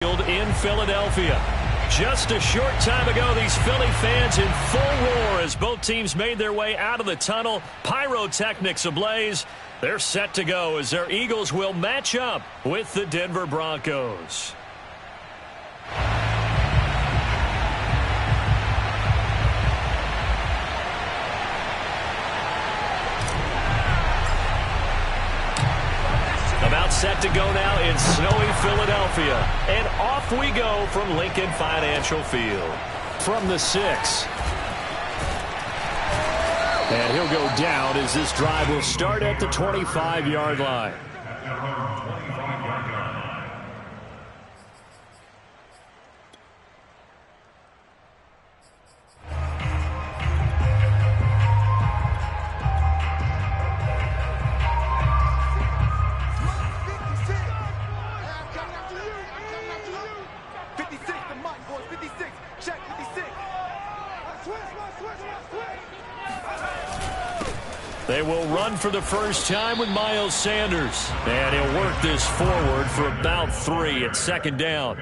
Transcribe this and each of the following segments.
In Philadelphia. Just a short time ago, these Philly fans in full roar as both teams made their way out of the tunnel. Pyrotechnics ablaze. They're set to go as their Eagles will match up with the Denver Broncos. About set to go now in snowy Philadelphia. And off we go from Lincoln Financial Field. From the 6. And he'll go down as this drive will start at the 25-yard line. They will run for the first time with Miles Sanders. And he'll work this forward for about 3 at second down.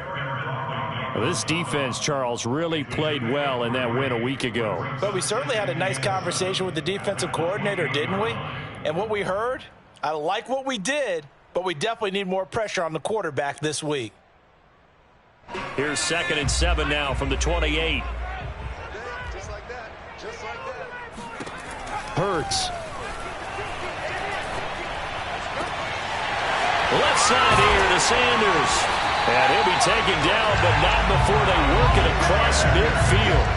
This defense, Charles, really played well in that win a week ago. But we certainly had a nice conversation with the defensive coordinator, didn't we? And what we heard, I like what we did, but we definitely need more pressure on the quarterback this week. Here's 2nd and 7 now from the 28. Just like that. Just like that. Hurts. Left side here to Sanders. And he'll be taken down, but not before they work it across midfield.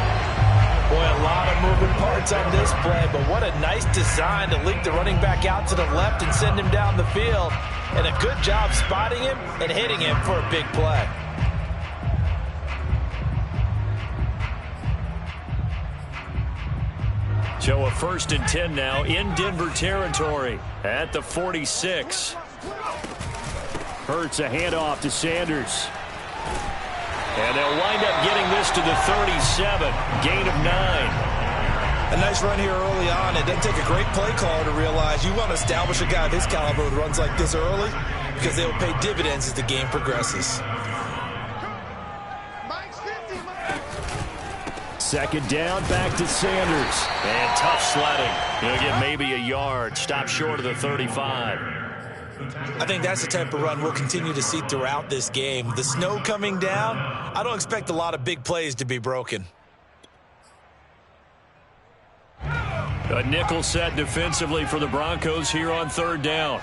Boy, a lot of moving parts on this play, but what a nice design to leak the running back out to the left and send him down the field. And a good job spotting him and hitting him for a big play. So a 1st and 10 now in Denver territory at the 46. Hurts a handoff to Sanders. And they'll wind up getting this to the 37. Gain of 9. A nice run here early on. It doesn't take a great play caller to realize you want to establish a guy of his caliber with runs like this early because they will pay dividends as the game progresses. 2nd down, back to Sanders. And tough sledding. He'll get maybe a yard. Stop short of the 35. I think that's the type of run we'll continue to see throughout this game. The snow coming down, I don't expect a lot of big plays to be broken. A nickel set defensively for the Broncos here on 3rd down.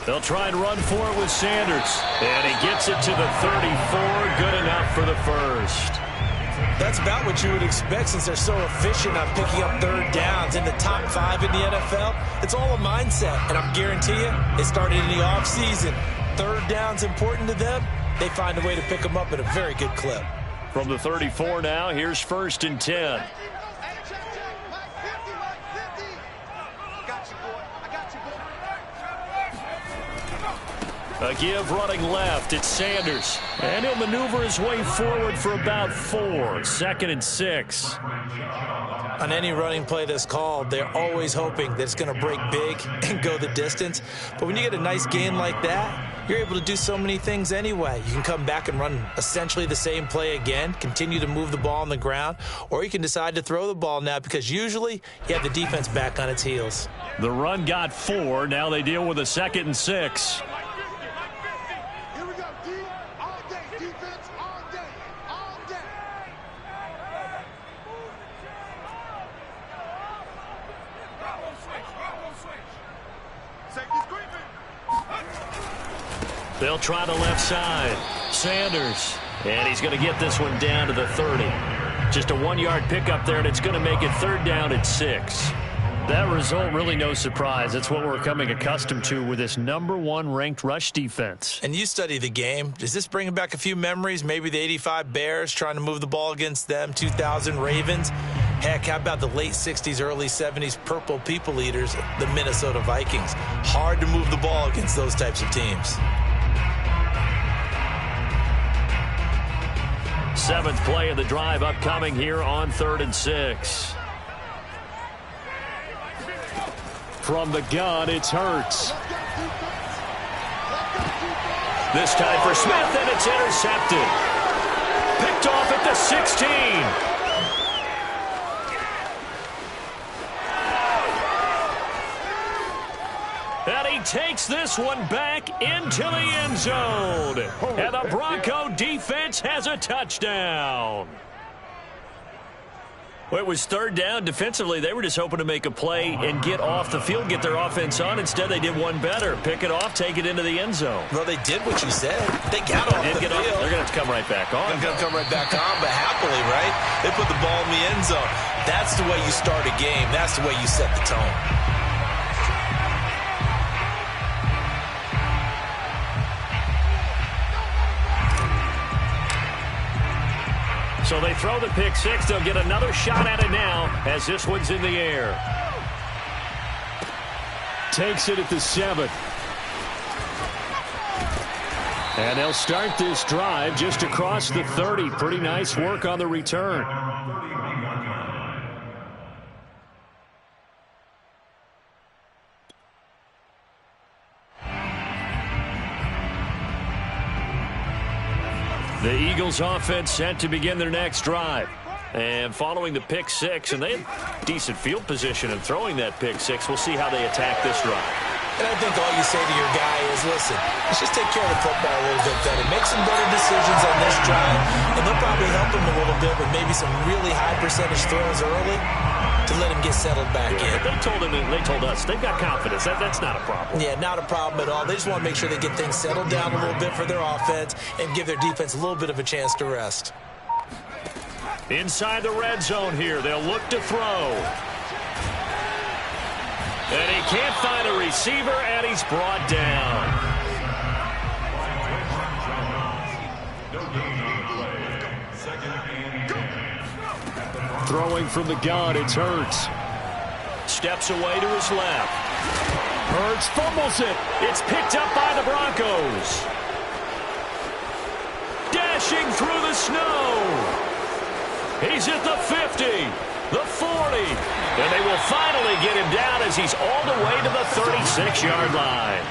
They'll try and run for it with Sanders. And he gets it to the 34. Good enough for the first. That's about what you would expect since they're so efficient on picking up 3rd downs in the top 5 in the NFL. It's all a mindset, and I guarantee you, it started in the offseason. 3rd down's important to them. They find a way to pick them up at a very good clip. From the 34 now, here's 1st and 10. A give running left. It's Sanders. And he'll maneuver his way forward for about 4. 2nd and 6. On any running play that's called, they're always hoping that it's going to break big and go the distance. But when you get a nice gain like that, you're able to do so many things anyway. You can come back and run essentially the same play again, continue to move the ball on the ground, or you can decide to throw the ball now because usually you have the defense back on its heels. The run got 4. Now they deal with a 2nd and 6. They'll try the left side. Sanders. And he's going to get this one down to the 30. Just a 1-yard pickup there, and it's going to make it 3rd down and 6. That result, really no surprise. That's what we're coming accustomed to with this #1 ranked rush defense. And you study the game. Does this bring back a few memories? Maybe the 85 Bears trying to move the ball against them, 2000 Ravens. Heck, how about the late 60s, early 70s Purple People Eaters, the Minnesota Vikings? Hard to move the ball against those types of teams. 7th play of the drive upcoming here on 3rd and 6. From the gun, it's Hurts. This time for Smith, and it's intercepted. Picked off at the 16. And he takes this one back into the end zone. And the Bronco defense has a touchdown. Well, it was third down. Defensively, they were just hoping to make a play and get off the field, get their offense on. Instead, they did one better. Pick it off, take it into the end zone. Well, they did what you said. They got off the field. They're going to have to come right back on. They're going to come right back on, but happily, right? They put the ball in the end zone. That's the way you start a game. That's the way you set the tone. So they throw the pick six. They'll get another shot at it now as this one's in the air. Takes it at the 7. And they'll start this drive just across the 30. Pretty nice work on the return. The Eagles offense set to begin their next drive. And following the pick six, and they had decent field position in throwing that pick six. We'll see how they attack this drive. And I think all you say to your guy is, listen, let's just take care of the football a little bit better. Make some better decisions on this drive, and they'll probably help him a little bit with maybe some really high percentage throws early to let him get settled back in. They told him, and they told us, they've got confidence. That's not a problem. Yeah, not a problem at all. They just want to make sure they get things settled down a little bit for their offense and give their defense a little bit of a chance to rest. Inside the red zone here, they'll look to throw. And he can't find a receiver, and he's brought down. Throwing from the gun, it's Hurts. Steps away to his left. Hurts fumbles it. It's picked up by the Broncos. Dashing through the snow. He's at the 50, the 40, and they will finally get him down as he's all the way to the 36-yard line.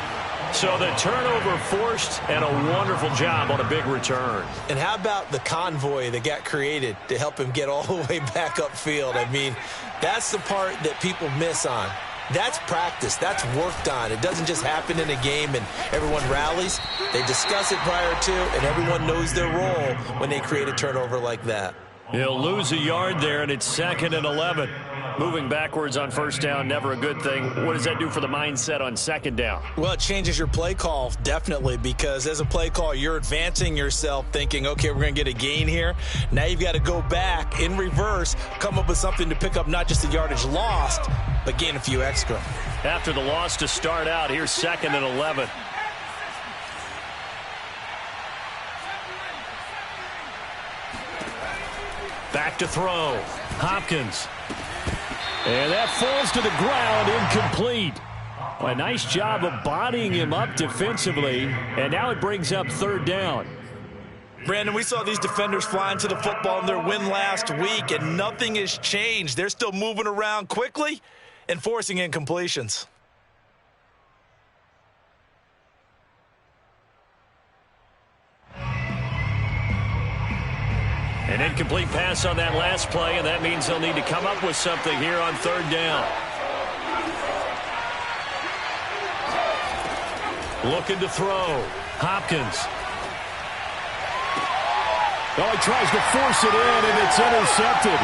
So the turnover forced, and a wonderful job on a big return. And how about the convoy that got created to help him get all the way back upfield? I mean, that's the part that people miss on. That's practice. That's worked on. It doesn't just happen in a game and everyone rallies. They discuss it prior to, and everyone knows their role when they create a turnover like that. He'll lose a yard there, and it's 2nd and 11. Moving backwards on first down, never a good thing. What does that do for the mindset on 2nd down? Well, it changes your play call, definitely, because as a play call, you're advancing yourself thinking, okay, we're going to get a gain here. Now you've got to go back in reverse, come up with something to pick up not just the yardage lost, but gain a few extra. After the loss to start out, here's 2nd and 11. Back to throw. Hopkins. And that falls to the ground, incomplete. A nice job of bodying him up defensively, and now it brings up 3rd down. Brandon, we saw these defenders flying to the football in their win last week, and nothing has changed. They're still moving around quickly and forcing incompletions. An incomplete pass on that last play, and that means they'll need to come up with something here on 3rd down. Looking to throw. Hopkins. Oh, he tries to force it in, and it's intercepted.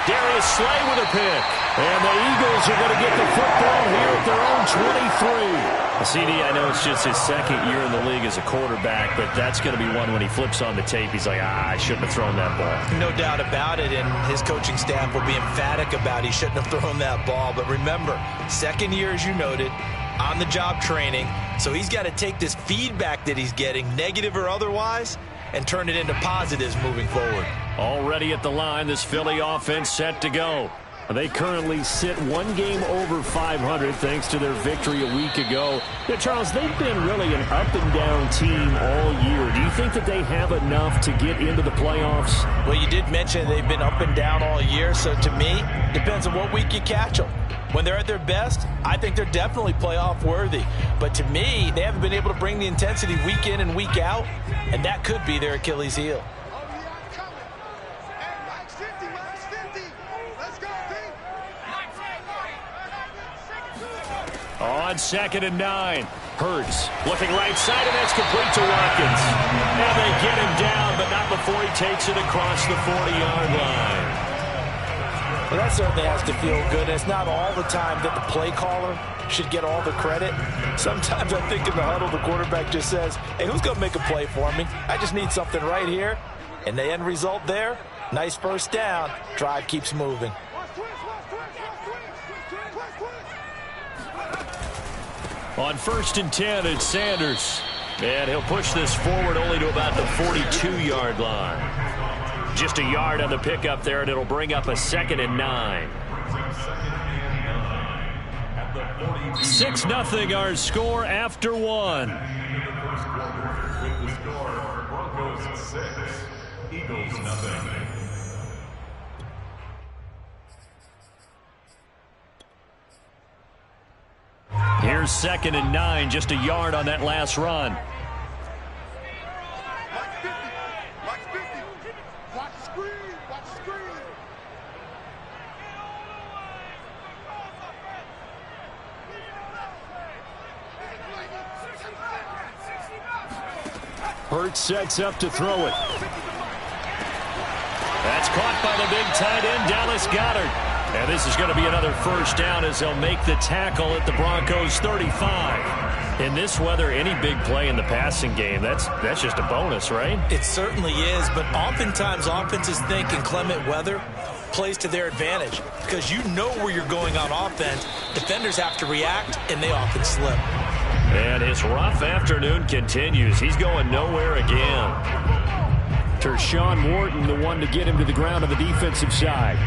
Darius Slay with a pick. And the Eagles are going to get the football here at their own 23. CD, I know it's just his 2nd year in the league as a quarterback, but that's going to be one when he flips on the tape. He's like, I shouldn't have thrown that ball. No doubt about it, and his coaching staff will be emphatic about he shouldn't have thrown that ball. But remember, 2nd year, as you noted, on-the-job training, so he's got to take this feedback that he's getting, negative or otherwise, and turn it into positives moving forward. Already at the line, this Philly offense set to go. They currently sit one game over 500 thanks to their victory a week ago. Yeah, Charles, they've been really an up-and-down team all year. Do you think that they have enough to get into the playoffs? Well, you did mention they've been up and down all year, so to me, depends on what week you catch them. When they're at their best, I think they're definitely playoff worthy. But to me, they haven't been able to bring the intensity week in and week out, and that could be their Achilles heel. On 2nd and 9. Hurts looking right side, and that's complete to Watkins. And they get him down, but not before he takes it across the 40-yard line. Well, that certainly has to feel good. It's not all the time that the play caller should get all the credit. Sometimes I think in the huddle, the quarterback just says, hey, who's going to make a play for me? I just need something right here. And the end result there, nice first down. Drive keeps moving. On 1st and 10, it's Sanders. And he'll push this forward only to about the 42-yard line. Just a yard on the pickup there, and it'll bring up a 2nd and 9. 6-0 our score after 1. With the score, Broncos 6, Eagles 0. Here's 2nd and 9, just a yard on that last run. Watch the screen. Watch the screen. Hurts sets up to throw it. That's caught by the big tight end, Dallas Goedert. And this is going to be another first down as they'll make the tackle at the Broncos 35. In this weather, any big play in the passing game, that's just a bonus, right? It certainly is, but oftentimes offenses think in clement weather plays to their advantage because you know where you're going on offense. Defenders have to react, and they often slip. And his rough afternoon continues. He's going nowhere again. Tershawn Wharton, the one to get him to the ground on the defensive side.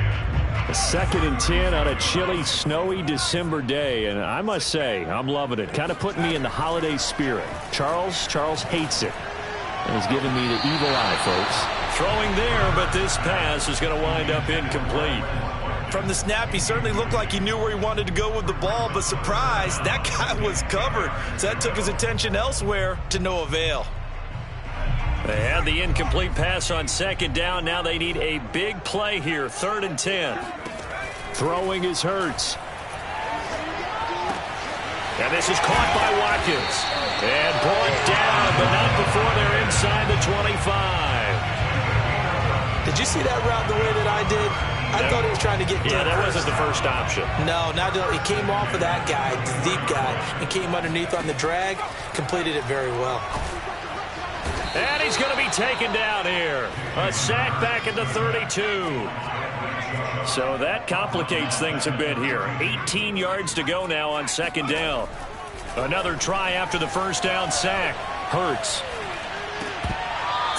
A 2nd and 10 on a chilly, snowy December day, and I must say, I'm loving it. Kind of putting me in the holiday spirit. Charles hates it. And he's giving me the evil eye, folks. Throwing there, but this pass is going to wind up incomplete. From the snap, he certainly looked like he knew where he wanted to go with the ball, but surprise, that guy was covered. So that took his attention elsewhere to no avail. They had the incomplete pass on 2nd down. Now they need a big play here. 3rd and 10. Throwing is Hurts. And this is caught by Watkins. And brought down, but not before they're inside the 25. Did you see that route the way that I did? I thought he was trying to get that wasn't the first option. No, he came off of that guy, the deep guy, and came underneath on the drag. Completed it very well. And he's going to be taken down here. A sack back at the 32. So that complicates things a bit here. 18 yards to go now on 2nd down. Another try after the first down sack. Hurts.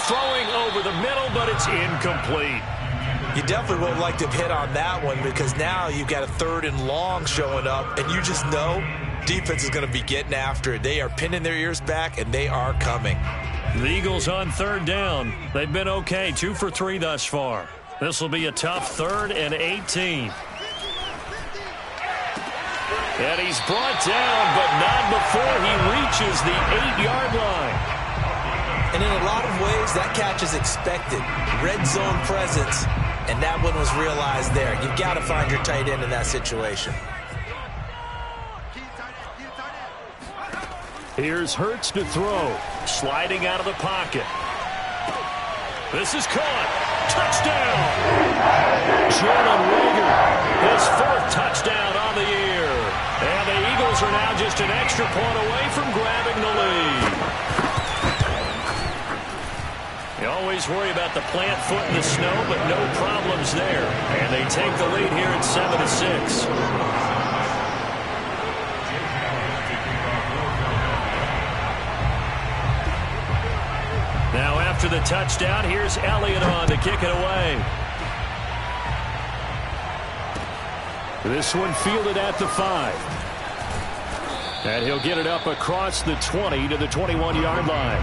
Throwing over the middle, but it's incomplete. You definitely would like to hit on that one because now you've got a 3rd and long showing up, and you just know defense is going to be getting after it. They are pinning their ears back, and they are coming. The Eagles on 3rd down. They've been okay, 2 for 3 thus far. This will be a tough 3rd and 18. And he's brought down, but not before he reaches the 8-yard line. And in a lot of ways, that catch is expected. Red zone presence, and that one was realized there. You've got to find your tight end in that situation. Here's Hurts to throw. Sliding out of the pocket. This is caught. Touchdown! Jalen Reagor, his 4th touchdown on the year. And the Eagles are now just an extra point away from grabbing the lead. You always worry about the plant foot in the snow, but no problems there. And they take the lead here at 7-6. Now after the touchdown, here's Elliott on to kick it away. This one fielded at the 5. And he'll get it up across the 20 to the 21-yard line.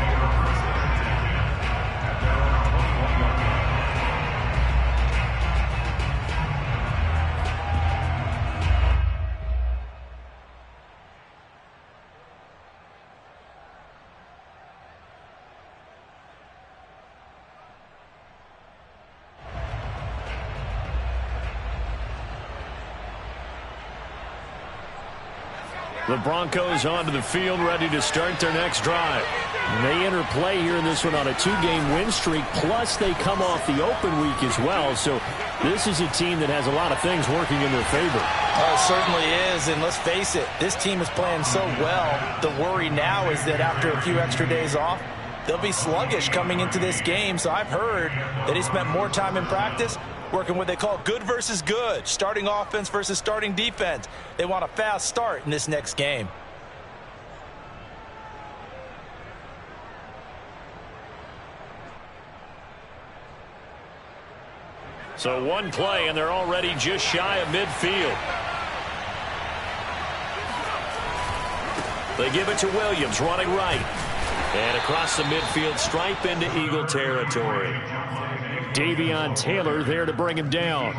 The Broncos onto the field, ready to start their next drive. And they enter play here in this one on a 2-game win streak, plus they come off the open week as well. So this is a team that has a lot of things working in their favor. Oh, it certainly is, and let's face it, this team is playing so well. The worry now is that after a few extra days off, they'll be sluggish coming into this game. So I've heard that he spent more time in practice working what they call good versus good, starting offense versus starting defense. They want a fast start in this next game. So one play, and they're already just shy of midfield. They give it to Williams, running right. And across the midfield stripe into Eagle territory. Davion Taylor there to bring him down.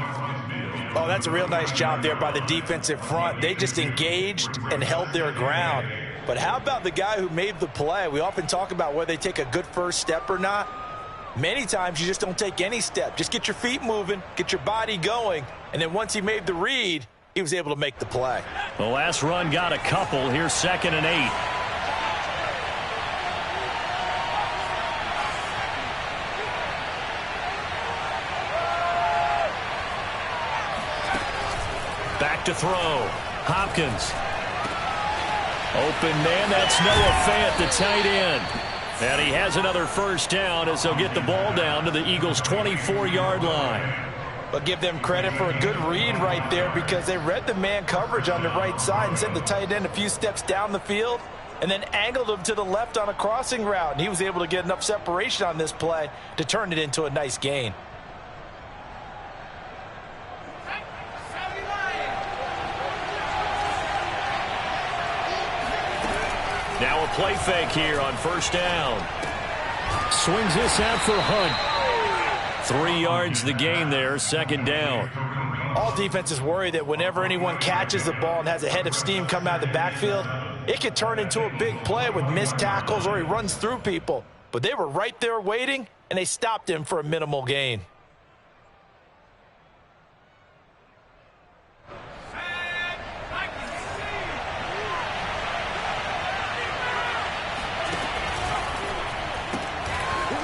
Oh, that's a real nice job there by the defensive front. They just engaged and held their ground. But how about the guy who made the play? We often talk about whether they take a good first step or not. Many times you just don't take any step. Just get your feet moving, get your body going, and then once he made the read, he was able to make the play. The last run got a couple. Here's 2nd and 8. Back to throw. Hopkins. Open man, that's Noah Fant, the tight end. And he has another first down as they'll get the ball down to the Eagles' 24-yard line. But give them credit for a good read right there because they read the man coverage on the right side and sent the tight end a few steps down the field and then angled him to the left on a crossing route. And he was able to get enough separation on this play to turn it into a nice gain. Now a play fake here on first down. Swings this out for Hunt. 3 yards the gain there, 2nd down. All defenses worry that whenever anyone catches the ball and has a head of steam come out of the backfield, it could turn into a big play with missed tackles or he runs through people. But they were right there waiting, and they stopped him for a minimal gain.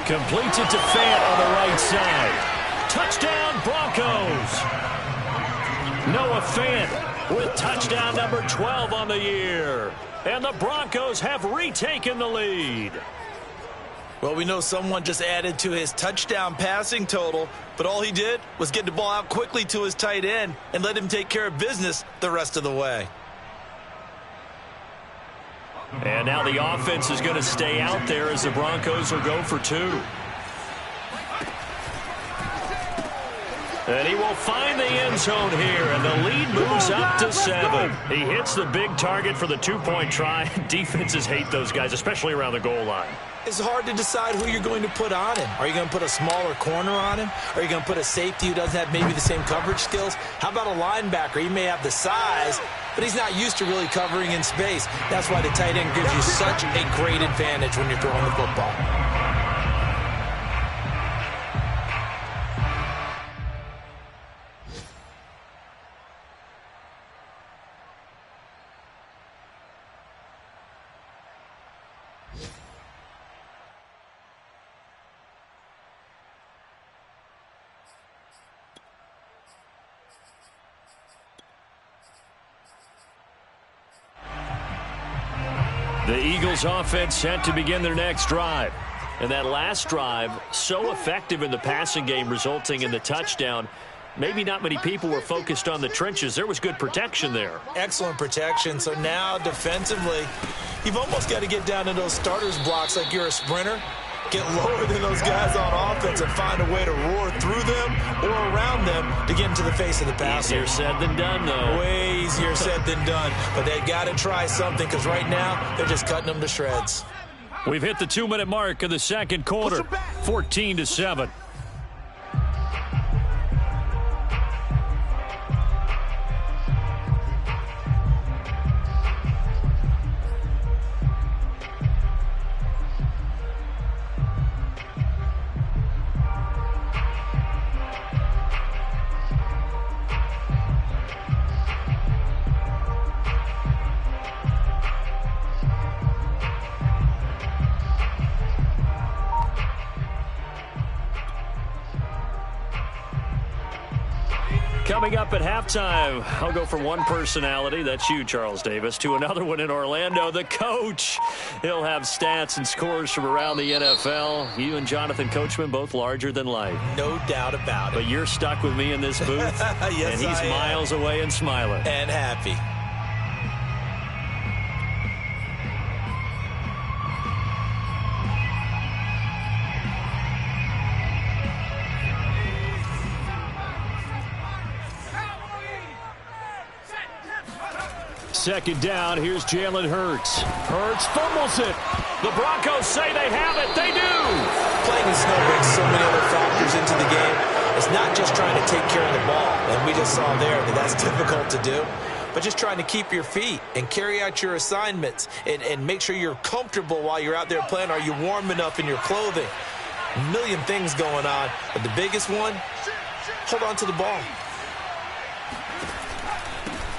Completes it to Fant on the right side. Touchdown, Broncos. Noah Fant with touchdown number 12 on the year. And the Broncos have retaken the lead. Well, we know someone just added to his touchdown passing total, but all he did was get the ball out quickly to his tight end and let him take care of business the rest of the way. And now the offense is going to stay out there as the Broncos will go for 2. And he will find the end zone here, and the lead moves up to 7. He hits the big target for the 2-point try. Defenses hate those guys, especially around the goal line. It's hard to decide who you're going to put on him. Are you going to put a smaller corner on him? Are you going to put a safety who doesn't have maybe the same coverage skills? How about a linebacker? He may have the size, but he's not used to really covering in space. That's why the tight end gives you such a great advantage when you're throwing the football. The Eagles offense set to begin their next drive. And that last drive, so effective in the passing game, resulting in the touchdown. Maybe not many people were focused on the trenches. There was good protection there. Excellent protection. So now defensively, you've almost got to get down to those starters blocks like you're a sprinter. Get lower than those guys on offense and find a way to roar through them or around them to get into the face of the passer. Easier said than done, though. Way easier said than done. But they've got to try something because right now they're just cutting them to shreds. We've hit the 2-minute mark of the second quarter, 14-7. Coming up at halftime, I'll go from one personality, that's you, Charles Davis, to another one in Orlando, the coach. He'll have stats and scores from around the NFL. You and Jonathan Coachman, both larger than life. No doubt about it. But you're stuck with me in this booth, yes, and he's miles away and smiling. And happy. Second down, here's Jalen Hurts. Hurts fumbles it. The Broncos say they have it. They do. Playing in snow brings so many other factors into the game. It's not just trying to take care of the ball, and we just saw there that that's difficult to do, but just trying to keep your feet and carry out your assignments and make sure you're comfortable while you're out there playing. Are you warm enough in your clothing? A million things going on, but the biggest one, hold on to the ball.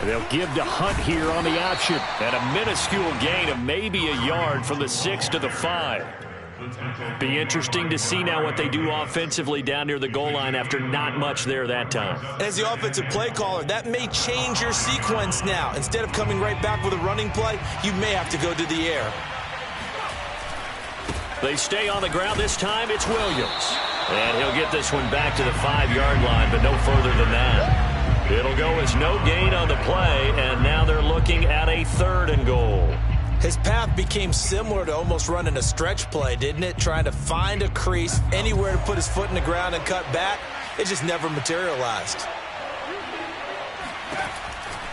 They'll give to Hunt here on the option. And a minuscule gain of maybe a yard from the 6 to the 5. Be interesting to see now what they do offensively down near the goal line after not much there that time. As the offensive play caller, that may change your sequence now. Instead of coming right back with a running play, you may have to go to the air. They stay on the ground this time. It's Williams. And he'll get this one back to the 5-yard line, but no further than that. It'll go as no gain on the play, and now they're looking at a 3rd and goal. His path became similar to almost running a stretch play, didn't it? Trying to find a crease, anywhere to put his foot in the ground and cut back. It just never materialized.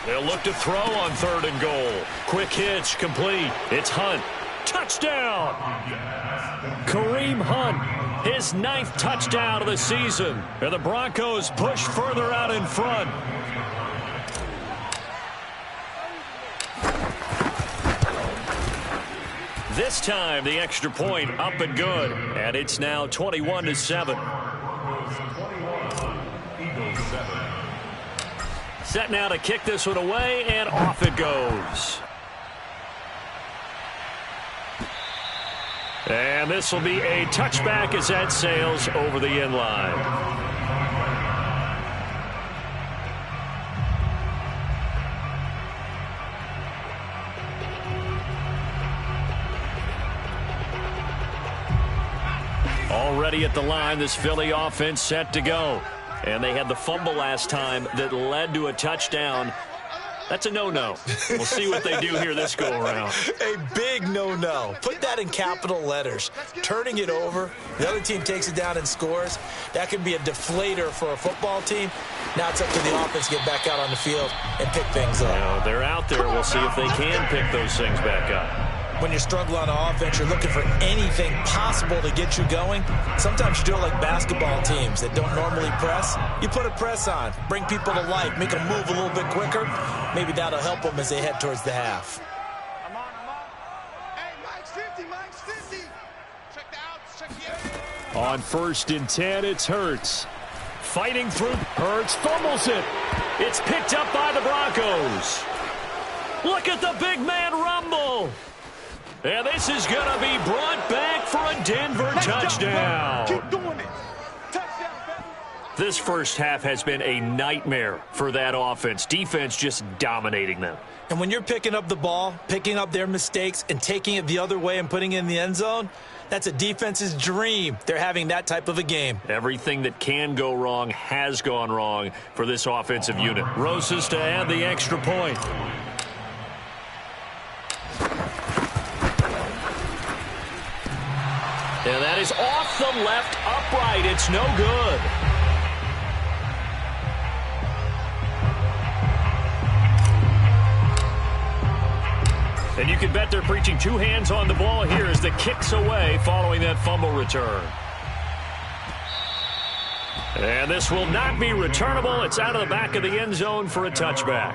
They'll look to throw on 3rd and goal. Quick hitch, complete. It's Hunt. Touchdown! Kareem Hunt, his 9th touchdown of the season. And the Broncos push further out in front. This time, the extra point up and good. And it's now 21-7. Set now to kick this one away, and off it goes. And this will be a touchback as that sails over the end line. Already at the line, this Philly offense set to go. And they had the fumble last time that led to a touchdown. That's a no-no. We'll see what they do here this go-around. A big no-no. Put that in capital letters. Turning it over, the other team takes it down and scores. That can be a deflator for a football team. Now it's up to the offense to get back out on the field and pick things up. Now, they're out there. We'll see if they can pick those things back up. When you're struggling on offense, you're looking for anything possible to get you going. Sometimes you do it like basketball teams that don't normally press. You put a press on, bring people to life, make them move a little bit quicker. Maybe that'll help them as they head towards the half. I'm on. Hey, Mike's 50. Check the outs, check the outs. On 1st and 10, it's Hurts. Fighting through. Hurts fumbles it. It's picked up by the Broncos. Look at the big man rumble. And this is going to be brought back for a Denver touchdown. Keep doing it. Touchdown, baby. This first half has been a nightmare for that offense. Defense just dominating them. And when you're picking up the ball, picking up their mistakes, and taking it the other way and putting it in the end zone, that's a defense's dream. They're having that type of a game. Everything that can go wrong has gone wrong for this offensive unit. Roses to add the extra point. And that is off the left upright. It's no good. And you can bet they're preaching 2 hands on the ball here as the kick's away following that fumble return. And this will not be returnable. It's out of the back of the end zone for a touchback.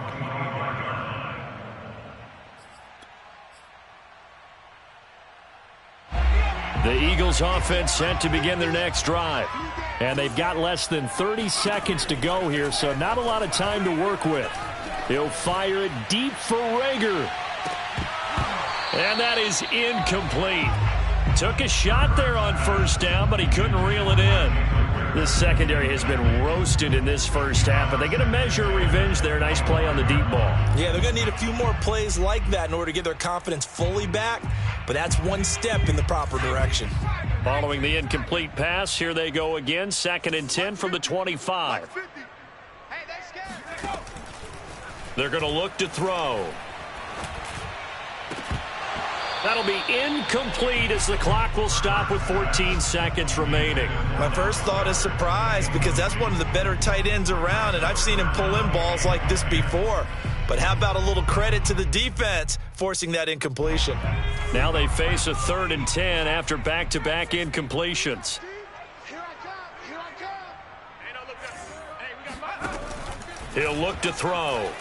The Eagles offense set to begin their next drive. And they've got less than 30 seconds to go here, so not a lot of time to work with. He'll fire it deep for Rager. And that is incomplete. Took a shot there on first down, but he couldn't reel it in. This secondary has been roasted in this first half, but they get a measure of revenge there. Nice play on the deep ball. Yeah, they're going to need a few more plays like that in order to get their confidence fully back, but that's one step in the proper direction. Following the incomplete pass, here they go again. 2nd and 10 from the 25. They're going to look to throw. That'll be incomplete as the clock will stop with 14 seconds remaining. My first thought is surprise because that's one of the better tight ends around, and I've seen him pull in balls like this before. But how about a little credit to the defense forcing that incompletion? Now they face a 3rd and 10 after back-to-back incompletions. He'll look to throw.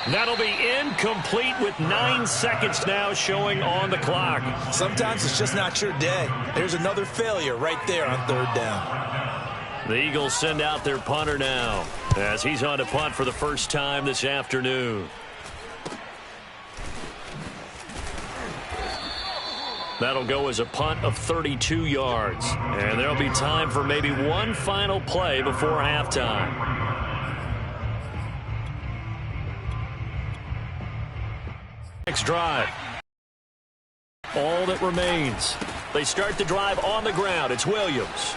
That'll be incomplete with 9 seconds now showing on the clock. Sometimes it's just not your day. There's another failure right there on 3rd down. The Eagles send out their punter now as he's on to punt for the first time this afternoon. That'll go as a punt of 32 yards. And there'll be time for maybe one final play before halftime. Next drive. All that remains. They start the drive on the ground. It's Williams.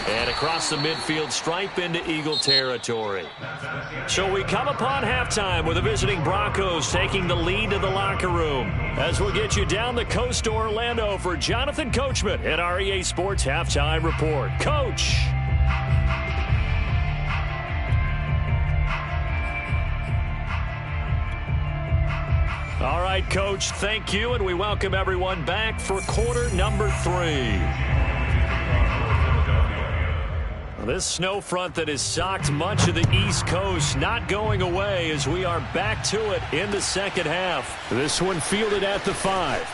And across the midfield stripe into Eagle territory. So we come upon halftime with the visiting Broncos taking the lead to the locker room. As we'll get you down the coast to Orlando for Jonathan Coachman at our EA Sports Halftime Report. Coach. All right, Coach, thank you, and we welcome everyone back for quarter number 3. This snow front that has socked much of the East Coast not going away as we are back to it in the second half. This one fielded at the 5.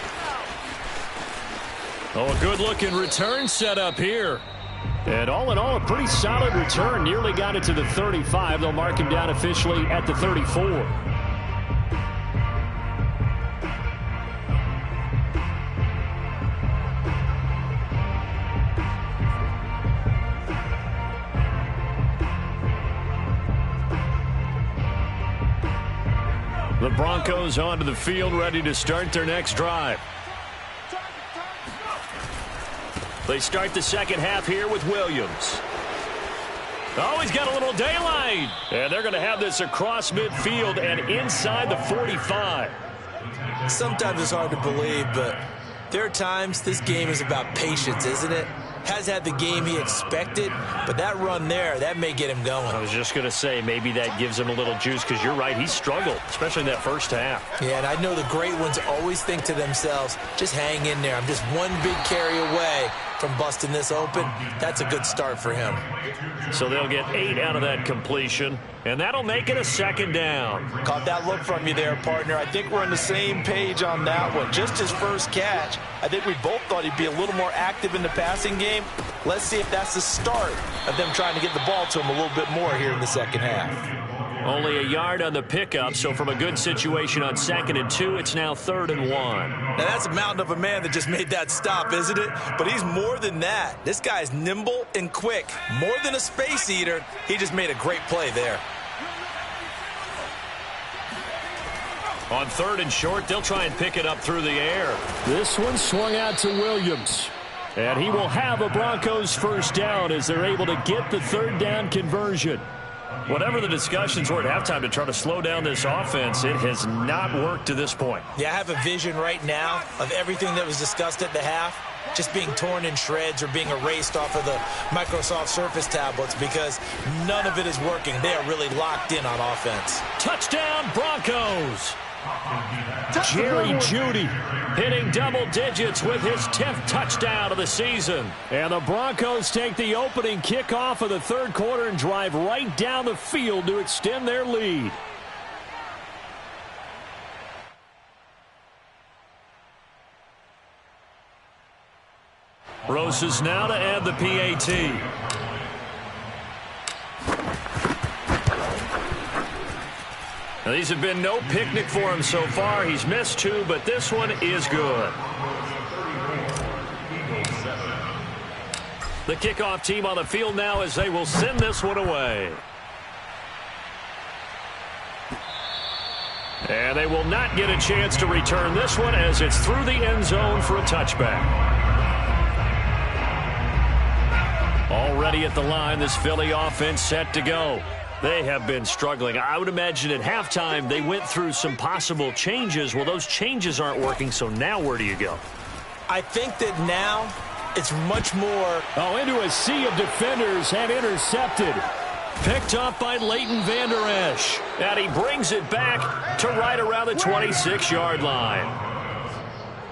Oh, a good-looking return set up here. And all in all, a pretty solid return. Nearly got it to the 35. They'll mark him down officially at the 34. The Broncos onto the field, ready to start their next drive. They start the second half here with Williams. Oh, he's got a little daylight. And they're going to have this across midfield and inside the 45. Sometimes it's hard to believe, but there are times this game is about patience, isn't it? Has had the game he expected, but that run there, that may get him going. I was just going to say, maybe that gives him a little juice, because you're right, he struggled, especially in that first half. Yeah, and I know the great ones always think to themselves, just hang in there. I'm just one big carry away from busting this open. That's a good start for him. So they'll get 8 out of that completion, and that'll make it a 2nd down. Caught that look from you there, partner. I think we're on the same page on that one. Just his first catch. I think we both thought he'd be a little more active in the passing game. Let's see if that's the start of them trying to get the ball to him a little bit more here in the second half. Only a yard on the pickup, so from a good situation on 2nd and 2, it's now 3rd and 1. Now, that's a mountain of a man that just made that stop, isn't it? But he's more than that. This guy's nimble and quick. More than a space eater, he just made a great play there. On 3rd and short, they'll try and pick it up through the air. This one swung out to Williams. And he will have a Broncos first down as they're able to get the 3rd down conversion. Whatever the discussions were at halftime to try to slow down this offense, it has not worked to this point. Yeah, I have a vision right now of everything that was discussed at the half just being torn in shreds or being erased off of the Microsoft Surface tablets because none of it is working. They are really locked in on offense. Touchdown, Broncos! Jerry Jeudy hitting double digits with his 10th touchdown of the season. And the Broncos take the opening kickoff of the 3rd quarter and drive right down the field to extend their lead. Roses now to add the PAT. Now, these have been no picnic for him so far. He's missed 2, but this one is good. The kickoff team on the field now as they will send this one away. And they will not get a chance to return this one as it's through the end zone for a touchback. Already at the line, this Philly offense set to go. They have been struggling. I would imagine at halftime they went through some possible changes. Well, those changes aren't working, so now where do you go? I think that now it's much more. Oh, into a sea of defenders and intercepted. Picked up by Leighton Vander Esch. And he brings it back to right around the 26-yard line.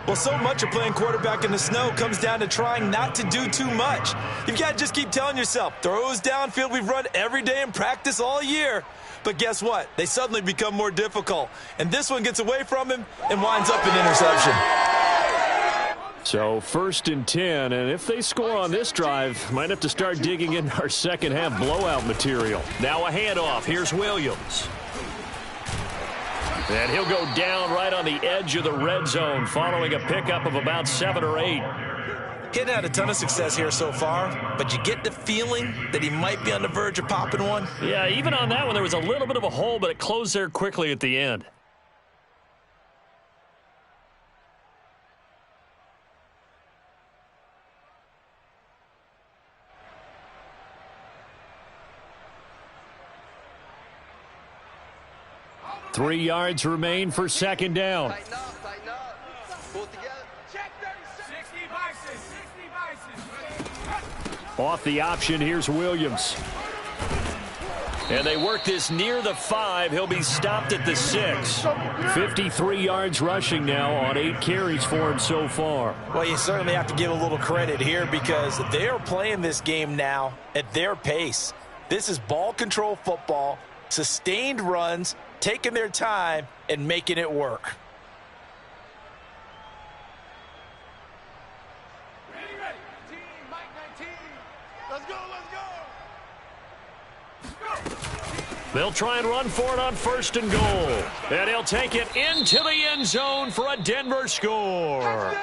Well, so much of playing quarterback in the snow comes down to trying not to do too much. You've got to just keep telling yourself, throws downfield we've run every day in practice all year. But guess what? They suddenly become more difficult. And this one gets away from him and winds up an interception. So 1st and 10, and if they score on this drive, might have to start digging in our second half blowout material. Now a handoff. Here's Williams. And he'll go down right on the edge of the red zone following a pickup of about 7 or 8. He hadn't had a ton of success here so far, but you get the feeling that he might be on the verge of popping one. Yeah, even on that one, there was a little bit of a hole, but it closed there quickly at the end. Three yards remain for second down. Tighten up, tighten up. Pull it together. Check 60 vices. Off the option, here's Williams. And they work this near the 5. He'll be stopped at the 6. 53 yards rushing now on 8 carries for him so far. Well, you certainly have to give a little credit here because they are playing this game now at their pace. This is ball control football, sustained runs, taking their time and making it work. Ready. Team, Mike 19. Let's go, let's go. They'll try and run for it on 1st and goal. And he'll take it into the end zone for a Denver score.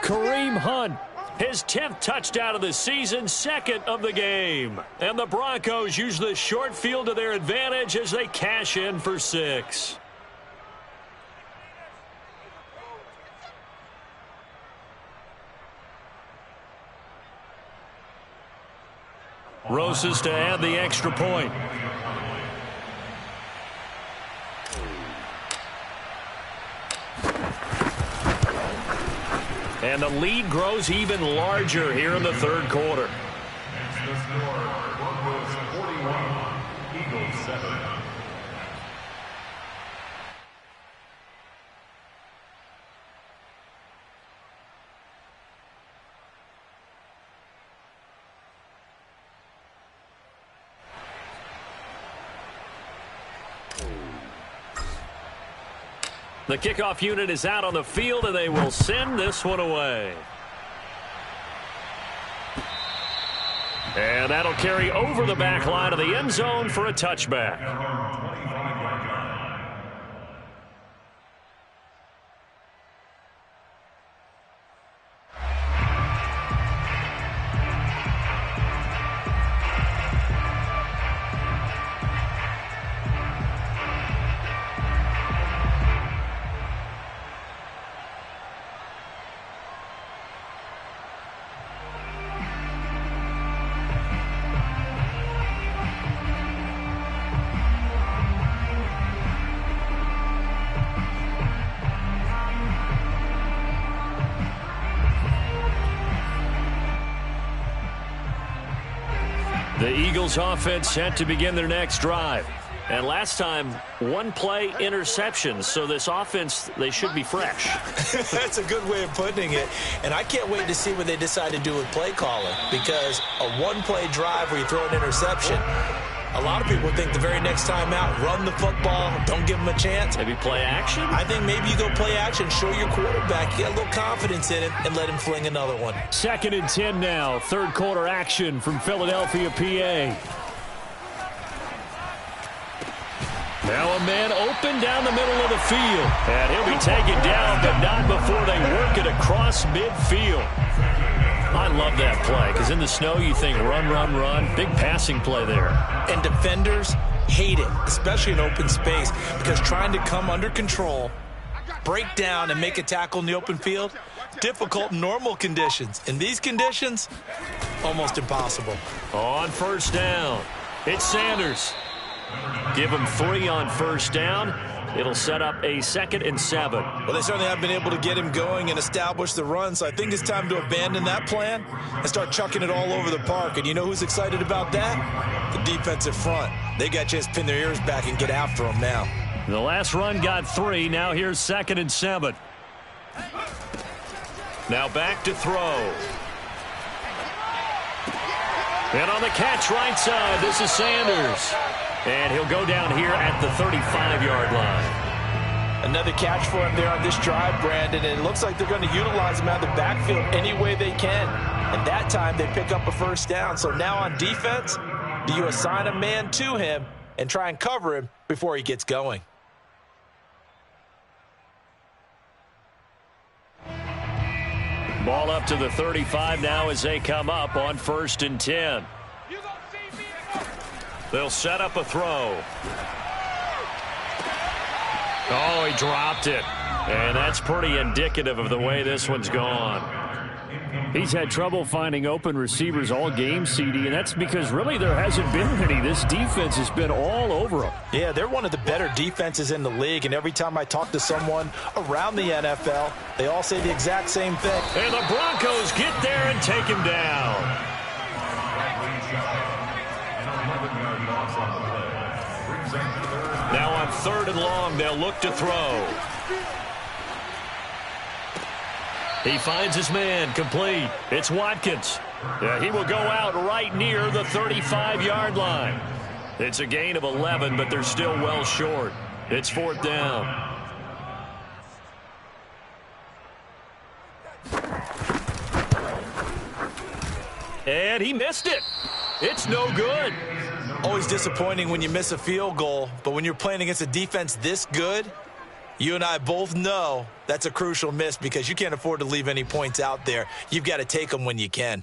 Kareem Hunt, his 10th touchdown of the season, 2nd of the game. And the Broncos use the short field to their advantage as they cash in for 6. Rosas to add the extra point. And the lead grows even larger here in the 3rd quarter. Next to score, Broncos 41, Eagles 7. The kickoff unit is out on the field, and they will send this one away. And that'll carry over the back line of the end zone for a touchback. The Eagles offense set to begin their next drive. And last time, 1 play interceptions. So this offense, they should be fresh. That's a good way of putting it. And I can't wait to see what they decide to do with play calling. Because a 1-play drive where you throw an interception, a lot of people think the very next time out, run the football, don't give them a chance. Maybe play action? I think maybe you go play action, show your quarterback, get a little confidence in him, and let him fling another one. 2nd and 10 now. 3rd quarter action from Philadelphia, PA. Now a man open down the middle of the field. And he'll be taken down, but not before they work it across midfield. I love that play, because in the snow you think run, run, run. Big passing play there. And defenders hate it, especially in open space, because trying to come under control, break down, and make a tackle in the open field, difficult in normal conditions. In these conditions, almost impossible. On first down, it's Sanders. Give him 3 on first down. It'll set up a 2nd and 7. Well, they certainly have been able to get him going and establish the run, so I think it's time to abandon that plan and start chucking it all over the park. And you know who's excited about that? The defensive front. They got a chance to pin their ears back and get after him now. The last run got 3. Now here's 2nd and 7. Now back to throw. And on the catch right side, this is Sanders. And he'll go down here at the 35-yard line. Another catch for him there on this drive, Brandon, and it looks like they're going to utilize him out of the backfield any way they can. And that time they pick up a first down. So now on defense, do you assign a man to him and try and cover him before he gets going? Ball up to the 35 now as they come up on 1st and 10. They'll set up a throw. Oh, he dropped it. And that's pretty indicative of the way this one's gone. He's had trouble finding open receivers all game, CD, and that's because really there hasn't been any. This defense has been all over them. Yeah, they're one of the better defenses in the league, and every time I talk to someone around the NFL, they all say the exact same thing. And the Broncos get there and take him down. Now on 3rd and long, they'll look to throw. He finds his man, complete. It's Watkins. Yeah, he will go out right near the 35-yard line. It's a gain of 11, but they're still well short. It's 4th down. And he missed it. It's no good. Always disappointing when you miss a field goal, but when you're playing against a defense this good, you and I both know that's a crucial miss because you can't afford to leave any points out there. You've got to take them when you can.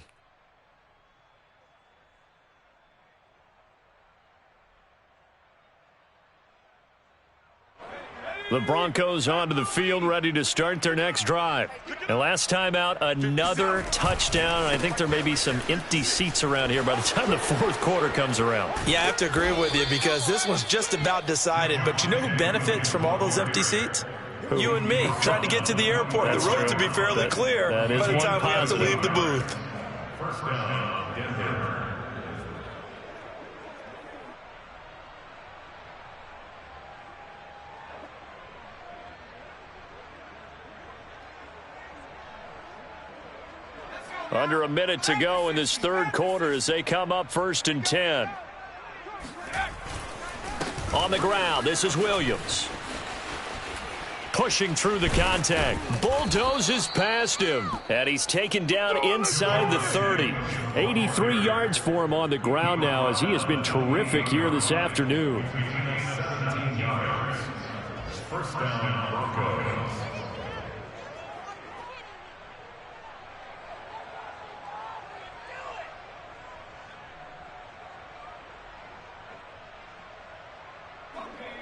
The Broncos onto the field, ready to start their next drive. And last time out, another touchdown. I think there may be some empty seats around here by the time the 4th quarter comes around. Yeah, I have to agree with you because this one's just about decided. But you know who benefits from all those empty seats? Who? You and me, trying to get to the airport. That's the roads true. will be fairly clear by the time we have to leave the booth. First down, get hit. Under a minute to go in this 3rd quarter as they come up 1st and 10. On the ground, this is Williams. Pushing through the contact. Bulldozes past him. And he's taken down inside the 30. 83 yards for him on the ground now as he has been terrific here this afternoon. 17 yards. First down, Broncos.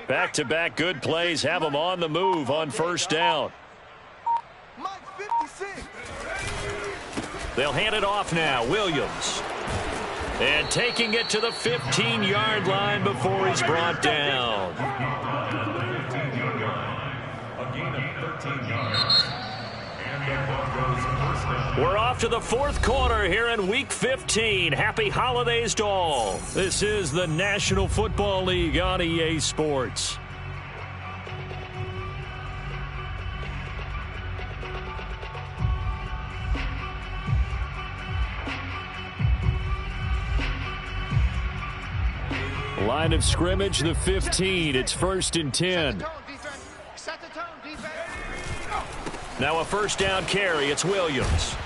Back-to-back good plays have them on the move on 1st down. They'll hand it off now. Williams. And taking it to the 15-yard line before he's brought down. A gain of 13 yards. And the Broncos first down. We're off to the 4th quarter here in Week 15. Happy holidays to all. This is the National Football League on EA Sports. Line of scrimmage, the 15. It's 1st and 10. Now a 1st down carry. It's Williams.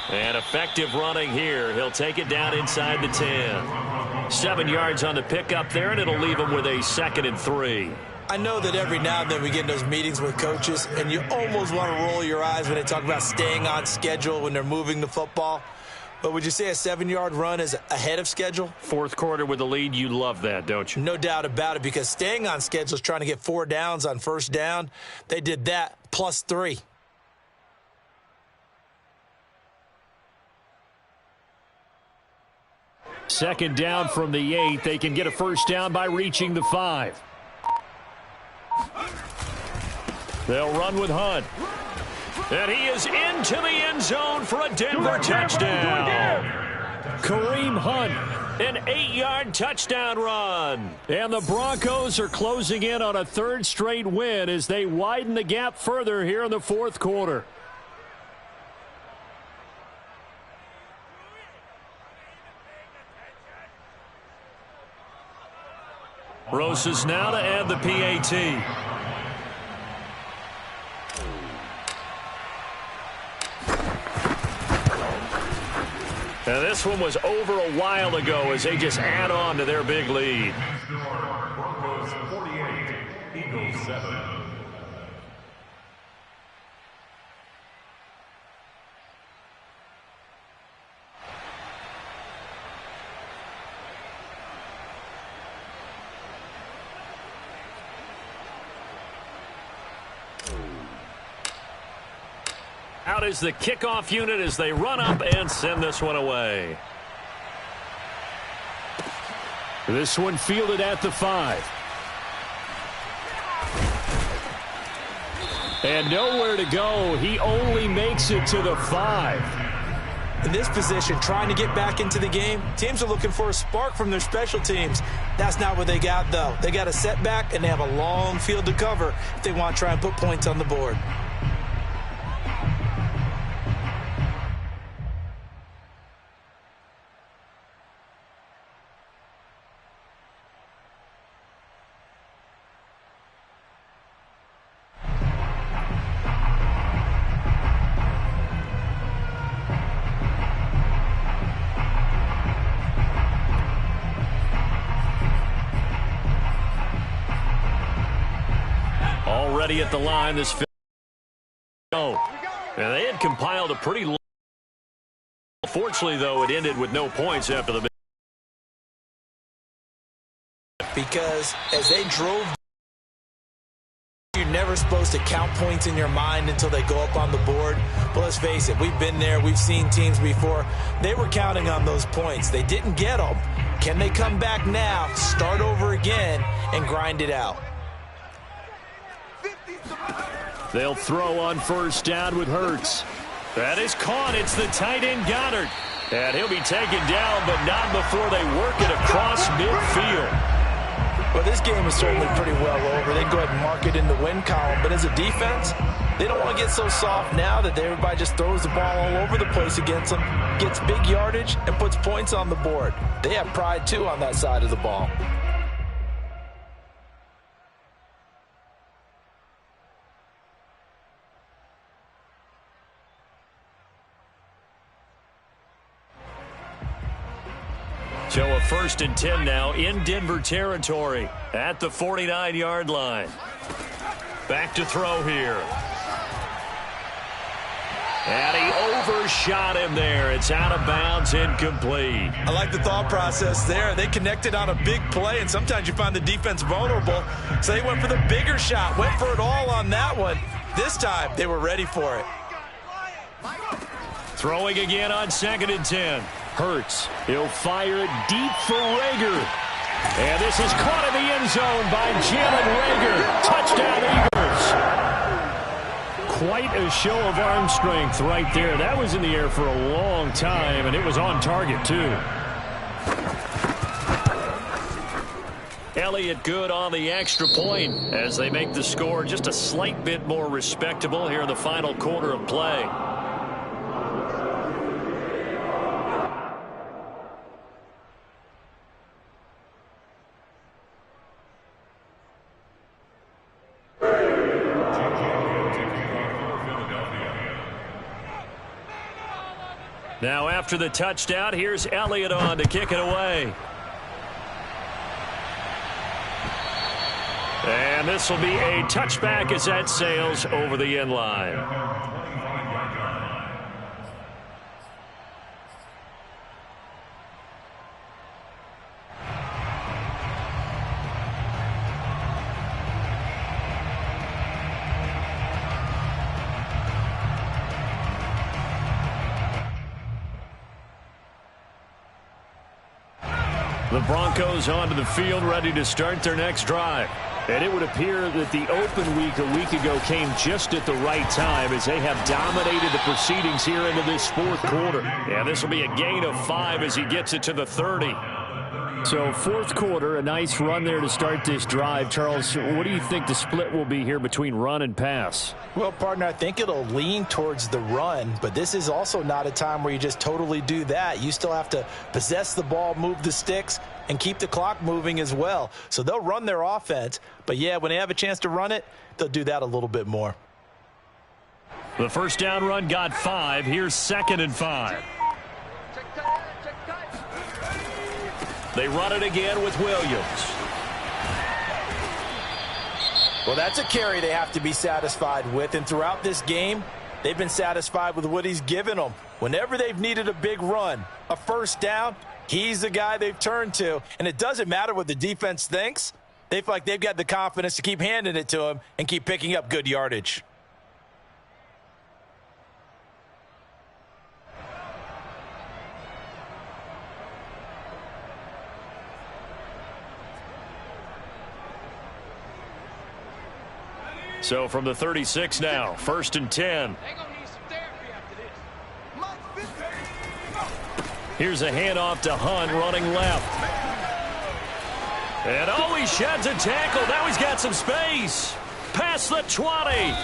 And effective running here. He'll take it down inside the 10. 7 yards on the pickup there, and it'll leave them with a 2nd and 3. I know that every now and then we get in those meetings with coaches, and you almost want to roll your eyes when they talk about staying on schedule when they're moving the football. But would you say a 7-yard run is ahead of schedule? Fourth quarter with the lead, you love that, don't you? No doubt about it, because staying on schedule is trying to get 4 downs on first down. They did that plus 3. Second down from the 8. They can get a first down by reaching the 5. They'll run with Hunt. And he is into the end zone for a Denver touchdown. Kareem Hunt, an 8-yard touchdown run. And the Broncos are closing in on a 3rd straight win as they widen the gap further here in the 4th quarter. Rosas now to add the PAT. Now this one was over a while ago as they just add on to their big lead. Broncos 48, Eagles 7. Out is the kickoff unit as they run up and send this one away. This one fielded at the 5. And nowhere to go. He only makes it to the 5. In this position, trying to get back into the game, teams are looking for a spark from their special teams. That's not what they got, though. They got a setback, and they have a long field to cover if they want to try and put points on the board. Already at the line, this and they had compiled a pretty long. Fortunately, though, it ended with no points after the. Because as they drove, you're never supposed to count points in your mind until they go up on the board. But let's face it, we've been there. We've seen teams before. They were counting on those points. They didn't get them. Can they come back now, start over again, and grind it out? They'll throw on first down with Hurts. That is caught. It's the tight end Goddard. And he'll be taken down, but not before they work it across midfield. Well, this game is certainly pretty well over. They can go ahead and mark it in the win column. But as a defense, they don't want to get so soft now that everybody just throws the ball all over the place against them, gets big yardage, and puts points on the board. They have pride, too, on that side of the ball. So a 1st and 10 now in Denver territory at the 49-yard line. Back to throw here. And he overshot him there. It's out of bounds, incomplete. I like the thought process there. They connected on a big play, and sometimes you find the defense vulnerable. So they went for the bigger shot, went for it all on that one. This time, they were ready for it. Throwing again on 2nd and 10. Hurts. He'll fire it deep for Rager. And this is caught in the end zone by Jalen Rager. Touchdown, Eagles. Quite a show of arm strength right there. That was in the air for a long time, and it was on target, too. Elliott good on the extra point as they make the score just a slight bit more respectable here in the final quarter of play. Now after the touchdown, here's Elliott on to kick it away. And this will be a touchback as that sails over the end line. The Broncos onto the field, ready to start their next drive. And it would appear that the open week a week ago came just at the right time as they have dominated the proceedings here into this fourth quarter. And this will be a gain of 5 as he gets it to the 30. So fourth quarter, a nice run there to start this drive. Charles, what do you think the split will be here between run and pass? Well, partner, I think it'll lean towards the run, but this is also not a time where you just totally do that. You still have to possess the ball, move the sticks, and keep the clock moving as well. So they'll run their offense, but yeah, when they have a chance to run it, they'll do that a little bit more. The first down run got 5. Here's 2nd and 5. They run it again with Williams. Well, that's a carry they have to be satisfied with, and throughout this game, they've been satisfied with what he's given them. Whenever they've needed a big run, a first down, he's the guy they've turned to, and it doesn't matter what the defense thinks. They feel like they've got the confidence to keep handing it to him and keep picking up good yardage. So from the 36 now, 1st and 10. Here's a handoff to Hunt running left. And oh, he sheds a tackle. Now he's got some space. Past the 20.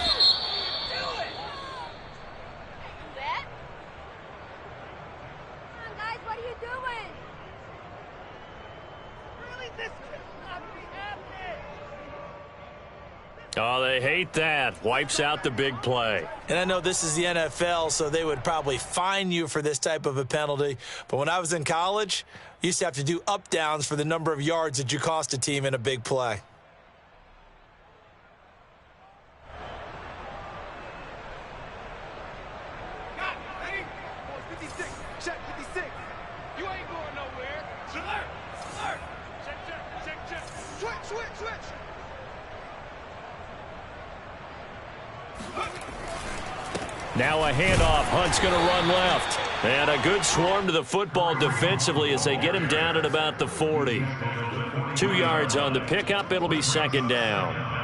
Oh, they hate that. Wipes out the big play. And I know this is the NFL, so they would probably fine you for this type of a penalty. But when I was in college, you used to have to do up-downs for the number of yards that you cost a team in a big play. Now a handoff. Hunt's going to run left. And a good swarm to the football defensively as they get him down at about the 40. 2 yards on the pickup. It'll be 2nd down.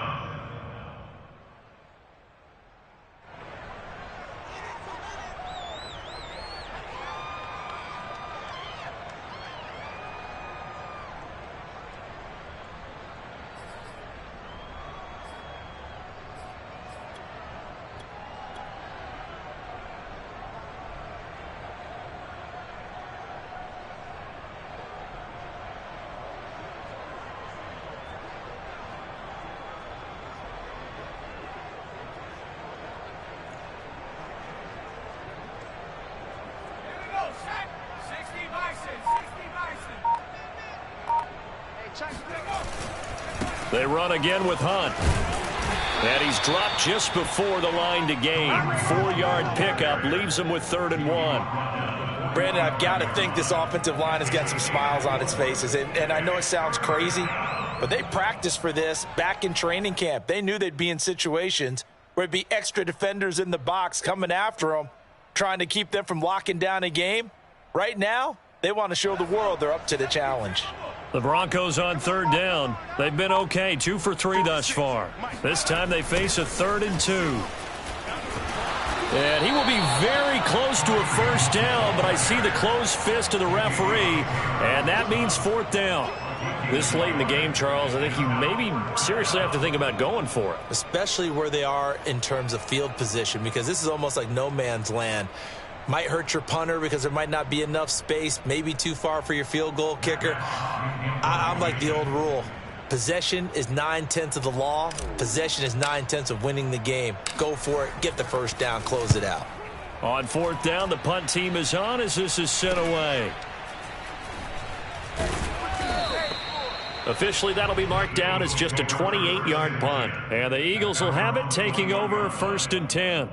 They run again with Hunt. And he's dropped just before the line to gain. 4-yard pickup leaves him with 3rd and 1. Brandon, I've got to think this offensive line has got some smiles on its faces. And I know it sounds crazy, but they practiced for this back in training camp. They knew they'd be in situations where it'd be extra defenders in the box coming after them, trying to keep them from locking down a game. Right now, they want to show the world they're up to the challenge. The Broncos on 3rd down. They've been okay, 2 for 3 thus far. This time they face a 3rd and 2. And he will be very close to a first down, but I see the closed fist of the referee, and that means 4th down. This late in the game, Charles, I think you maybe seriously have to think about going for it. Especially where they are in terms of field position, because this is almost like no man's land. Might hurt your punter because there might not be enough space, maybe too far for your field goal kicker. I'm like the old rule. Possession is 9/10 of the law. Possession is 9/10 of winning the game. Go for it. Get the first down. Close it out. On 4th down, the punt team is on as this is sent away. Officially, that'll be marked down as just a 28-yard punt. And the Eagles will have it, taking over 1st and 10.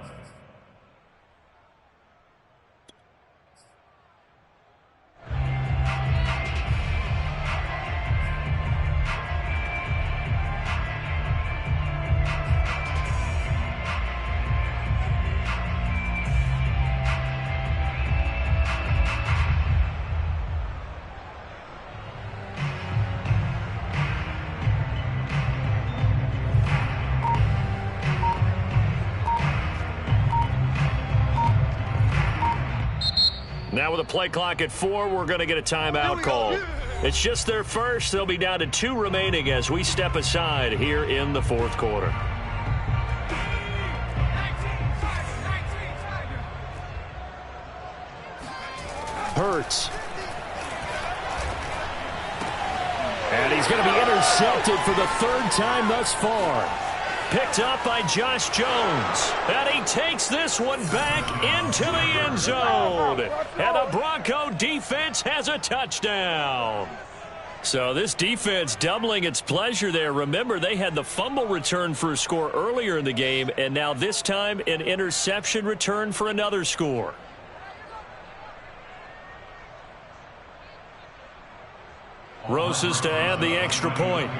Now with a play clock at 4, we're going to get a timeout call. It's just their first. They'll be down to 2 remaining as we step aside here in the 4th quarter. Hurts. And he's going to be intercepted for the 3rd time thus far. Picked up by Josh Jones. And he takes this one back into the end zone. And the Bronco defense has a touchdown. So this defense doubling its pleasure there. Remember, they had the fumble return for a score earlier in the game, and now this time an interception return for another score. Rosas to add the extra point.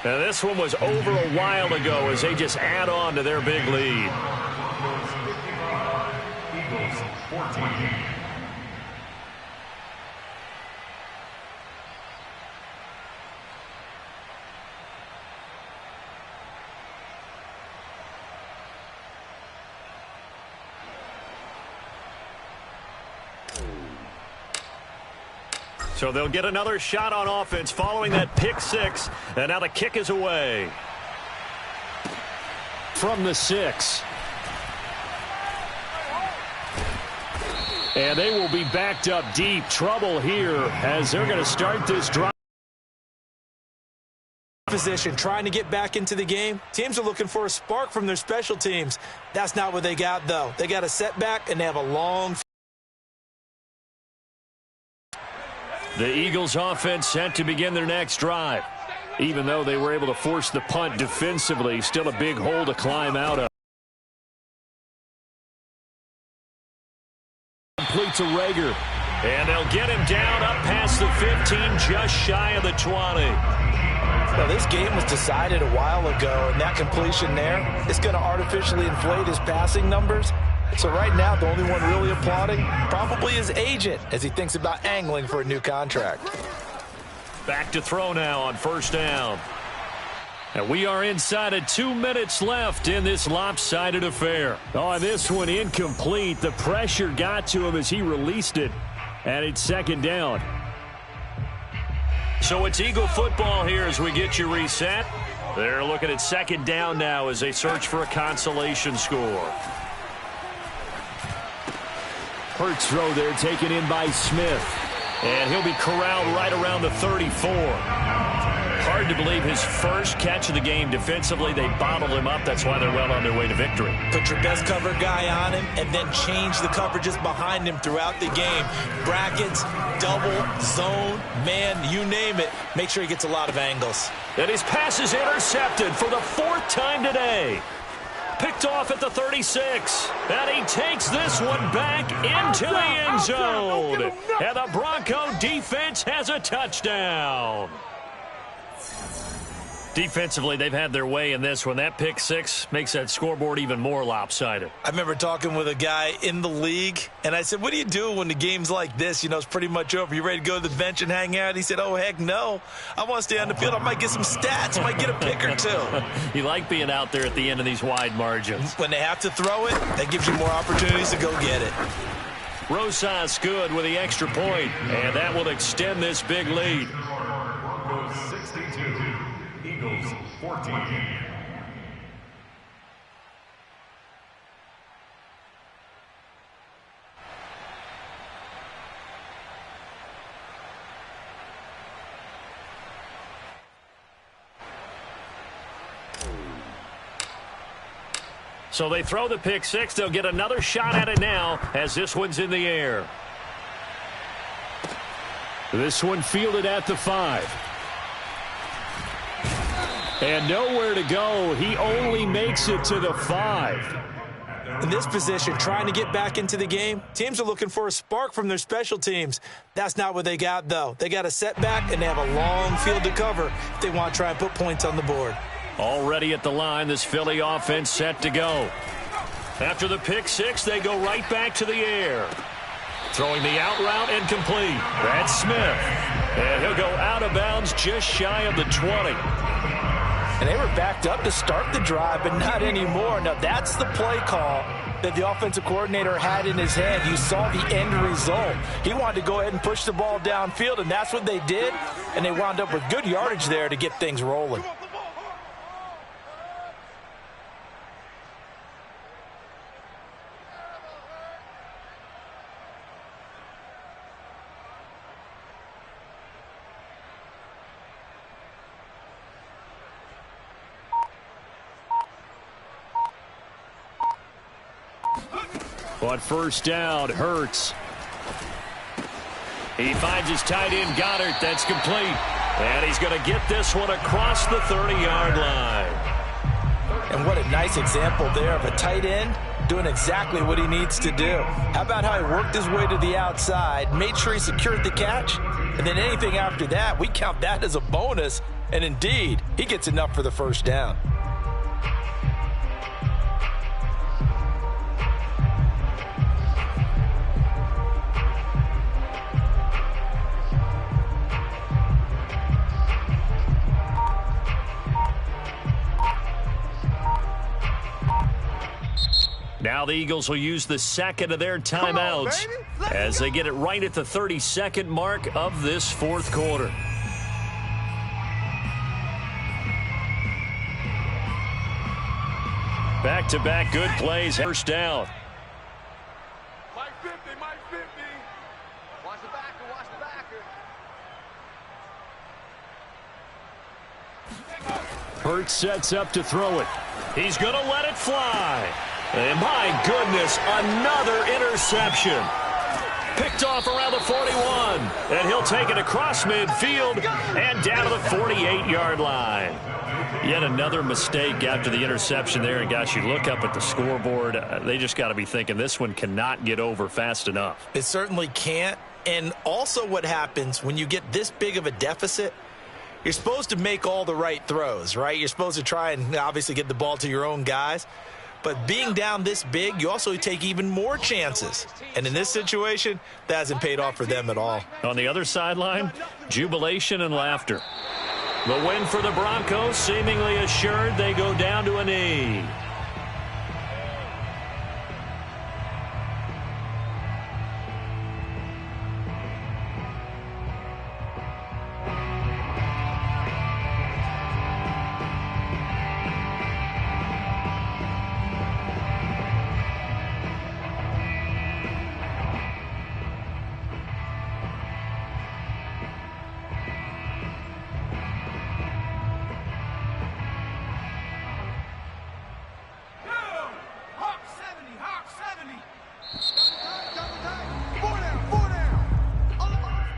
Now this one was over a while ago as they just add on to their big lead. Eagles 14. So they'll get another shot on offense following that pick 6. And now the kick is away. From the 6. And they will be backed up deep. Trouble here as they're going to start this drive. Position, trying to get back into the game. Teams are looking for a spark from their special teams. That's not what they got, though. They got a setback, and they have a long. The Eagles offense set to begin their next drive. Even though they were able to force the punt defensively, still a big hole to climb out of. Complete to Rager. And they'll get him down up past the 15, just shy of the 20. Well, this game was decided a while ago, and that completion there is going to artificially inflate his passing numbers. So right now, the only one really applauding probably his agent as he thinks about angling for a new contract. Back to throw now on 1st down. And we are inside of 2 minutes left in this lopsided affair. Oh, this one incomplete. The pressure got to him as he released it. And it's 2nd down. So it's Eagle football here as we get you reset. They're looking at 2nd down now as they search for a consolation score. Hurts throw there taken in by Smith. And he'll be corralled right around the 34. Hard to believe his first catch of the game defensively. They bottled him up. That's why they're well on their way to victory. Put your best cover guy on him and then change the coverages behind him throughout the game. Brackets, double, zone, man, you name it. Make sure he gets a lot of angles. And his pass is intercepted for the 4th time today. Picked off at the 36. And he takes this one back into the end zone. And the Bronco defense has a touchdown. Defensively, they've had their way in this one. That pick 6 makes that scoreboard even more lopsided. I remember talking with a guy in the league, and I said, what do you do when the game's like this? You know, it's pretty much over. You ready to go to the bench and hang out? He said, oh, heck no. I want to stay on the field. I might get some stats. I might get a pick or 2. You like being out there at the end of these wide margins. When they have to throw it, that gives you more opportunities to go get it. Rosas good with the extra point, and that will extend this big lead. Broncos 62, Eagles 14. So they throw the pick 6. They'll get another shot at it now as this one's in the air. This one fielded at the 5. And nowhere to go. He only makes it to the 5. In this position, trying to get back into the game, teams are looking for a spark from their special teams. That's not what they got, though. They got a setback, and they have a long field to cover if they want to try and put points on the board. Already at the line, this Philly offense set to go. After the pick six, they go right back to the air. Throwing the out route and complete. That's Smith. And he'll go out of bounds just shy of the 20. And they were backed up to start the drive, but not anymore. Now, that's the play call that the offensive coordinator had in his head. You saw the end result. He wanted to go ahead and push the ball downfield, and that's what they did. And they wound up with good yardage there to get things rolling. On first down, Hurts. He finds his tight end, Goddard. That's complete. And he's going to get this one across the 30-yard line. And what a nice example there of a tight end doing exactly what he needs to do. How about how he worked his way to the outside, made sure he secured the catch, and then anything after that, we count that as a bonus. And indeed, he gets enough for the first down. Now the Eagles will use the second of their timeouts as they get it right at the 32nd mark of this fourth quarter. Back-to-back good plays. First down. Mike 50, Mike 50. Watch the backer, watch the backer. Hurts sets up to throw it. He's going to let it fly. And my goodness, another interception. Picked off around the 41. And he'll take it across midfield and down to the 48-yard line. Yet another mistake after the interception there. And, gosh, you look up at the scoreboard, they just got to be thinking this one cannot get over fast enough. It certainly can't. And also what happens when you get this big of a deficit, you're supposed to make all the right throws, right? You're supposed to try and obviously get the ball to your own guys. But being down this big, you also take even more chances. And in this situation, that hasn't paid off for them at all. On the other sideline, jubilation and laughter. The win for the Broncos seemingly assured. They go down to a knee.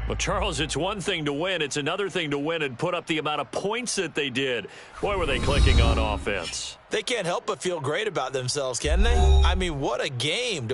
Well, Charles, it's one thing to win. It's another thing to win and put up the amount of points that they did. Boy, were they clicking on offense. They can't help but feel great about themselves, can they? I mean, what a game to